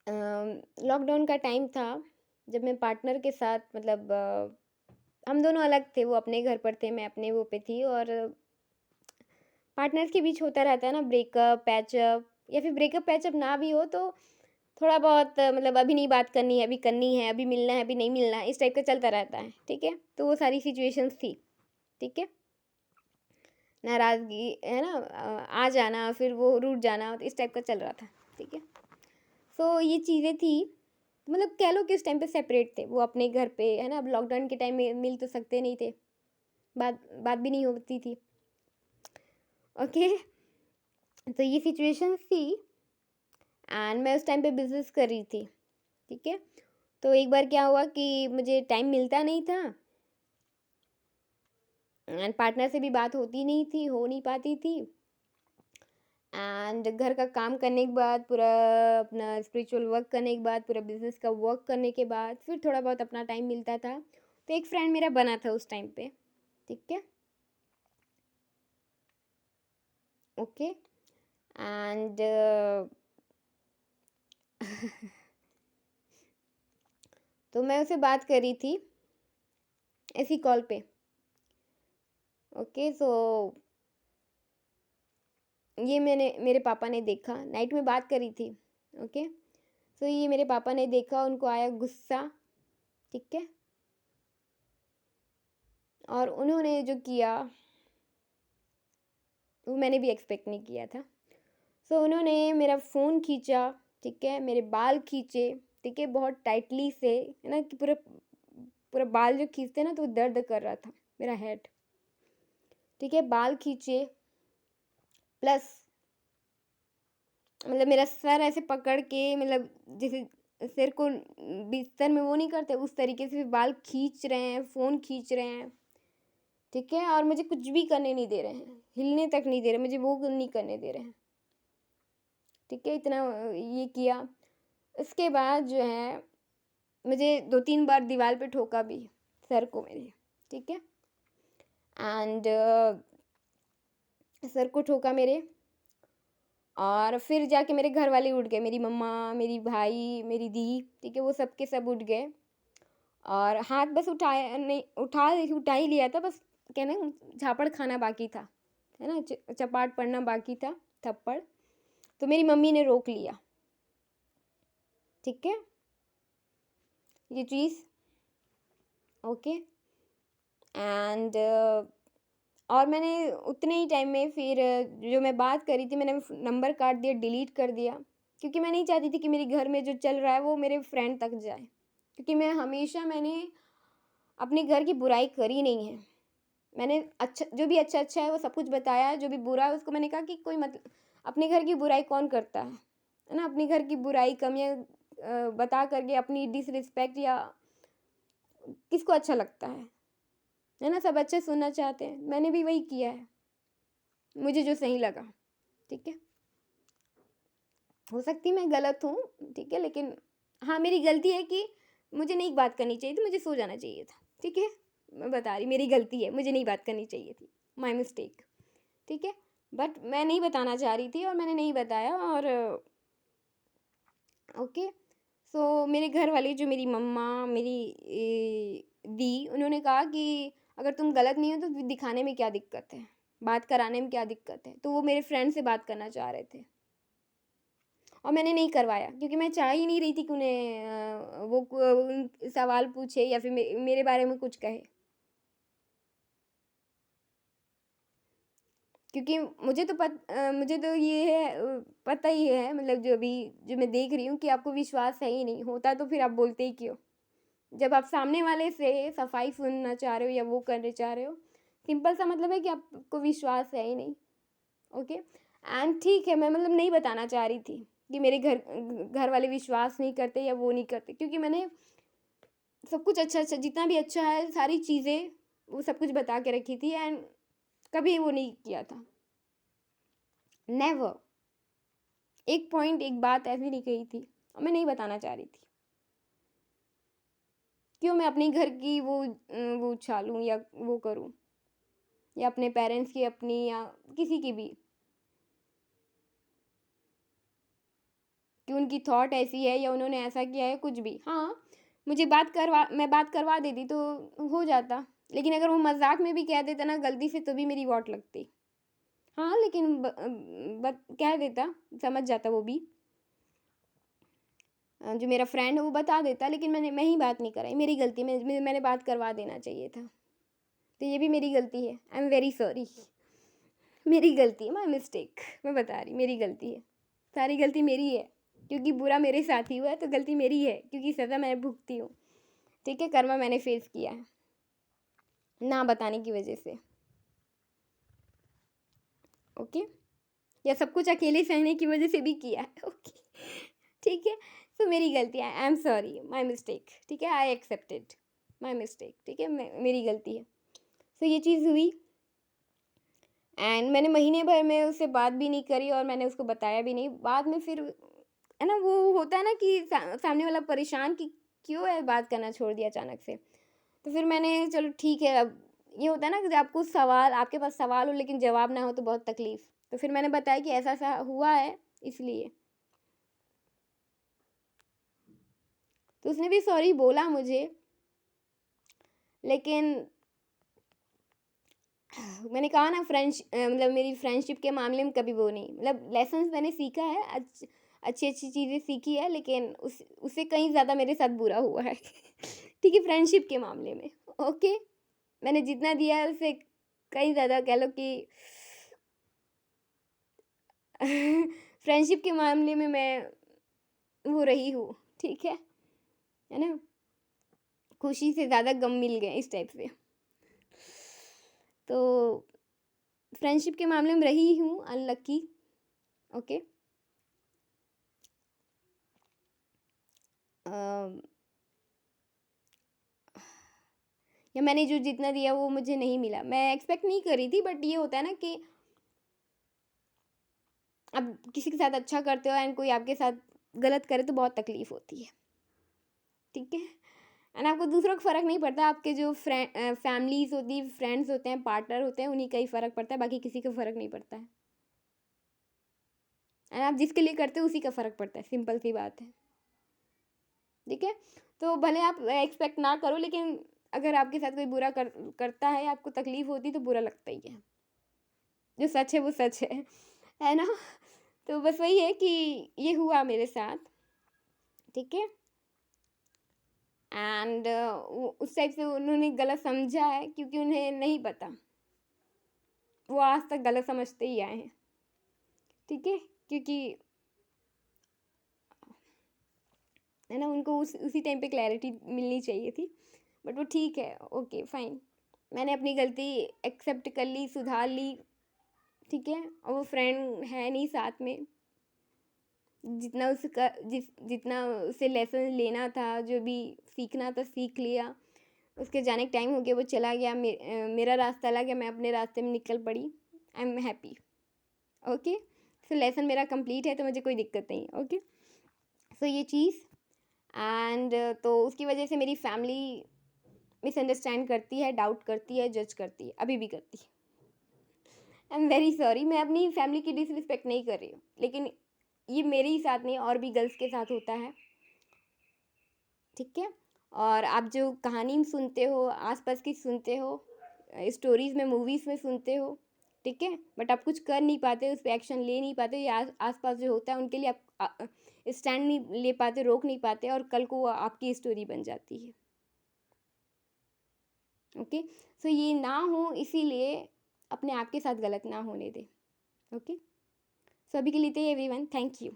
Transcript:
Lockdown का time था जब मैं पार्टनर के साथ मतलब हम दोनों अलग थे, वो अपने घर पर थे, मैं अपने वो पे थी और पार्टनर्स के बीच होता रहता है ना ब्रेकअप, पैचअप या फिर ब्रेकअप पैचअप ना भी हो तो थोड़ा बहुत मतलब अभी नहीं बात करनी है, अभी करनी है, अभी मिलना है, अभी नहीं मिलना है, इस टाइप का चलता रहता है, ठीक है? तो वो सारी सिचुएशंस थी, ठीक है? नाराज़गी है ना आ जाना, फिर वो रूठ जाना, तो इस टाइप का चल रहा था, ठीक है? सो ये चीज़ें थी, मतलब कह लो कि उस टाइम पे सेपरेट थे, वो अपने घर पे है ना, अब लॉकडाउन के टाइम में मिल तो सकते नहीं थे, बात बात भी नहीं होती थी, ओके? तो ये सिचुएशंस थी एंड मैं उस टाइम पे बिज़नेस कर रही थी, ठीक है? तो एक बार क्या हुआ कि मुझे टाइम मिलता नहीं था एंड पार्टनर से भी बात होती नहीं थी, हो नहीं पाती थी एंड घर का काम करने के बाद पूरा अपना स्पिरिचुअल वर्क करने के बाद पूरा बिजनेस का वर्क करने के बाद फिर थोड़ा बहुत अपना टाइम मिलता था, तो एक फ्रेंड मेरा बना था उस टाइम पे, ठीक है? ओके एंड तो मैं उसे बात कर रही थी ऐसी कॉल पे, ओके? सो ये मैंने मेरे पापा ने देखा, नाइट में बात करी थी, ओके? सो ये मेरे पापा ने देखा, उनको आया गुस्सा, ठीक है? और उन्होंने जो किया वो मैंने भी एक्सपेक्ट नहीं किया था। सो उन्होंने मेरा फ़ोन खींचा, ठीक है? मेरे बाल खींचे, ठीक है? बहुत टाइटली से, है ना? कि पूरा पूरा बाल जो खींचते हैं ना तो वो दर्द कर रहा था, मेरा हेड, ठीक है? बाल खींचे प्लस मतलब मेरा सर ऐसे पकड़ के मतलब जैसे सिर को बिस्तर में वो नहीं करते उस तरीके से बाल खींच रहे हैं, फ़ोन खींच रहे हैं, ठीक है? और मुझे कुछ भी करने नहीं दे रहे हैं, हिलने तक नहीं दे रहे, मुझे वो नहीं करने दे रहे हैं, ठीक है? इतना ये किया। उसके बाद जो है मुझे 2-3 बार दीवार पे ठोका भी, सर को मेरे, ठीक है? एंड सर को ठोका मेरे और फिर जाके मेरे घर वाले उठ गए, मेरी मम्मा, मेरी भाई, मेरी दी, ठीक है? वो सब के सब उठ गए और हाथ बस उठाया नहीं उठा ही लिया था, बस कहना झापड़ खाना बाकी था, है ना? चपाट पड़ना बाकी था, थप्पड़। तो मेरी मम्मी ने रोक लिया, ठीक है? ये चीज़, ओके? एंड और मैंने उतने ही टाइम में फिर जो मैं बात करी थी मैंने नंबर काट दिया, डिलीट कर दिया, क्योंकि मैं नहीं चाहती थी कि मेरे घर में जो चल रहा है वो मेरे फ्रेंड तक जाए, क्योंकि मैंने अपने घर की बुराई करी नहीं है। मैंने अच्छा जो भी अच्छा-अच्छा है वो सब कुछ बताया, जो भी बुरा है उसको मैंने कहा कि कोई अपने घर की बुराई कौन करता है ना? अपने घर की बुराई, कमियाँ बता कर के अपनी डिसरिस्पेक्ट या किसको अच्छा लगता है ना? सब अच्छे सुनना चाहते हैं, मैंने भी वही किया है, मुझे जो सही लगा, ठीक है? हो सकती है मैं गलत हूँ, ठीक है? लेकिन हाँ, मेरी गलती है कि मुझे नहीं बात करनी चाहिए थी, मुझे सो जाना चाहिए था, ठीक है? मैं बता रही मेरी गलती है, मुझे नहीं बात करनी चाहिए थी, माय मिस्टेक, ठीक है? बट मैं नहीं बताना चाह रही थी और मैंने नहीं बताया और ओके? सो मेरे घर वाले जो मेरी मम्मा, मेरी दी, उन्होंने कहा कि अगर तुम गलत नहीं हो तो दिखाने में क्या दिक्कत है? बात कराने में क्या दिक्कत है? तो वो मेरे फ्रेंड से बात करना चाह रहे थे। और मैंने नहीं करवाया क्योंकि मैं चाह ही नहीं रही थी कि उन्हें वो सवाल पूछे या फिर मेरे बारे में कुछ कहे, क्योंकि मुझे तो ये है पता ही है मतलब जो मैं देख रही हूँ कि आपको विश्वास है ही नहीं, होता तो फिर आप बोलते ही क्यों? जब आप सामने वाले से सफाई सुनना चाह रहे हो या वो करने चाह रहे हो, सिंपल सा मतलब है कि आपको विश्वास है ही नहीं, ओके? एंड ठीक है, मैं मतलब नहीं बताना चाह रही थी कि मेरे घर वाले विश्वास नहीं करते या वो नहीं करते, क्योंकि मैंने सब कुछ अच्छा-अच्छा जितना भी अच्छा है सारी चीज़ें वो सब कुछ बता के रखी थी एंड कभी वो नहीं किया था। नेवर एक पॉइंट एक बात ऐसी नहीं कही थी और मैं नहीं बताना चाह रही थी। क्यों मैं अपने घर की वो उछालूँ या वो करूँ या अपने पेरेंट्स की अपनी या किसी की भी। कि उनकी थॉट ऐसी है या उन्होंने ऐसा किया है, कुछ भी। हाँ, मैं बात करवा देती तो हो जाता, लेकिन अगर वो मज़ाक में भी कह देता ना गलती से, तो भी मेरी वॉट लगती। हाँ, लेकिन कह देता, समझ जाता वो भी। जो मेरा फ्रेंड है वो बता देता, लेकिन मैं ही बात नहीं कराई, मेरी गलती। मैंने बात करवा देना चाहिए था। तो ये भी मेरी गलती है। I am very sorry. मेरी गलती है, माई मिस्टेक। मैं बता रही, मेरी गलती है। सारी गलती मेरी है, क्योंकि बुरा मेरे साथ ही हुआ है, तो गलती मेरी है, क्योंकि सज़ा मैं भुगती हूँ। ठीक है, कर्मा मैंने फेस किया है ना बताने की वजह से। ओके, या सब कुछ अकेले सहने की वजह से भी किया है। ओके, ठीक है। सो मेरी गलती है, I am sorry, my mistake. ठीक है, आई एक्सेप्टेड माई मिस्टेक। ठीक है, मेरी गलती है। सो ये चीज़ हुई, एंड मैंने महीने भर में उससे बात भी नहीं करी और मैंने उसको बताया भी नहीं। बाद में फिर है ना, वो होता है ना कि सामने वाला परेशान कि क्यों है बात करना छोड़ दिया अचानक से। तो फिर मैंने चलो ठीक है, अब ये होता है ना कि आपको सवाल, आपके पास सवाल हो लेकिन जवाब ना हो तो बहुत तकलीफ़। तो फिर मैंने बताया कि ऐसा-ऐसा हुआ है, इसलिए। तो उसने भी सॉरी बोला मुझे, लेकिन मैंने कहा ना, मतलब मेरी फ्रेंडशिप के मामले में कभी वो नहीं, मतलब लेसन्स मैंने सीखा है, अच्छी-अच्छी चीज़ें सीखी है, लेकिन उससे कहीं ज़्यादा मेरे साथ बुरा हुआ है। ठीक है, फ्रेंडशिप के मामले में। ओके, मैंने जितना दिया है उससे कहीं ज़्यादा कह लो कि फ्रेंडशिप के मामले में मैं वो रही हूँ। ठीक है ना? खुशी से ज़्यादा गम मिल गए, इस टाइप से। तो फ्रेंडशिप के मामले में रही हूँ अनलकी। ओके, या मैंने जो जितना दिया वो मुझे नहीं मिला। मैं एक्सपेक्ट नहीं कर रही थी, बट ये होता है ना कि अब किसी के साथ अच्छा करते हो एंड कोई आपके साथ गलत करे तो बहुत तकलीफ़ होती है। ठीक है? एंड आपको दूसरों को फ़र्क नहीं पड़ता, आपके जो फैमिलीज़ होती है, फ्रेंड्स होते हैं, पार्टनर होते हैं, उन्हीं का ही फ़र्क पड़ता है, बाकी किसी को फ़र्क नहीं पड़ता है। एंड आप जिसके लिए करते हो उसी का फ़र्क पड़ता है, सिंपल सी बात है। ठीक है? तो भले आप एक्सपेक्ट ना करो, लेकिन अगर आपके साथ कोई बुरा करता है, आपको तकलीफ़ होती है, तो बुरा लगता ही है। जो सच है वो सच है ना? तो बस वही है कि ये हुआ मेरे साथ। ठीक है? एंड उस टाइप से उन्होंने गलत समझा है, क्योंकि उन्हें नहीं पता। वो आज तक गलत समझते ही आए हैं। ठीक है? क्योंकि है ना, उनको उसी टाइम पे क्लैरिटी मिलनी चाहिए थी। बट वो ठीक है, ओके फाइन। मैंने अपनी गलती एक्सेप्ट कर ली, सुधार ली। ठीक है? और वो फ्रेंड है नहीं साथ में। जितना उसे लेसन लेना था, जो भी सीखना था सीख लिया। उसके जाने का टाइम हो गया, वो चला गया, मेरा रास्ता अलग है, मैं अपने रास्ते में निकल पड़ी। I am happy. Okay, so lesson मेरा कंप्लीट है, तो मुझे कोई दिक्कत नहीं। ओके, सो ये चीज़। एंड तो उसकी वजह से मेरी फैमिली मिसअंडरस्टैंड करती है, डाउट करती है, जज करती है, अभी भी करती है। आई एम वेरी सॉरी, मैं अपनी फैमिली की डिसरिस्पेक्ट नहीं कर रही हूँ, लेकिन ये मेरे ही साथ नहीं, और भी गर्ल्स के साथ होता है। ठीक है? और आप जो कहानी सुनते हो, आसपास की सुनते हो, स्टोरीज़ में, मूवीज़ में सुनते हो। ठीक है? बट आप कुछ कर नहीं पाते, उस पे एक्शन ले नहीं पाते, या आसपास जो होता है उनके लिए आप स्टैंड नहीं ले पाते, रोक नहीं पाते, और कल को वो आपकी स्टोरी बन जाती है। ओके, सो ये ना हो, इसीलिए अपने आप के साथ गलत ना होने दें। ओके, सो अभी के लिए तो एवरीवन, थैंक यू।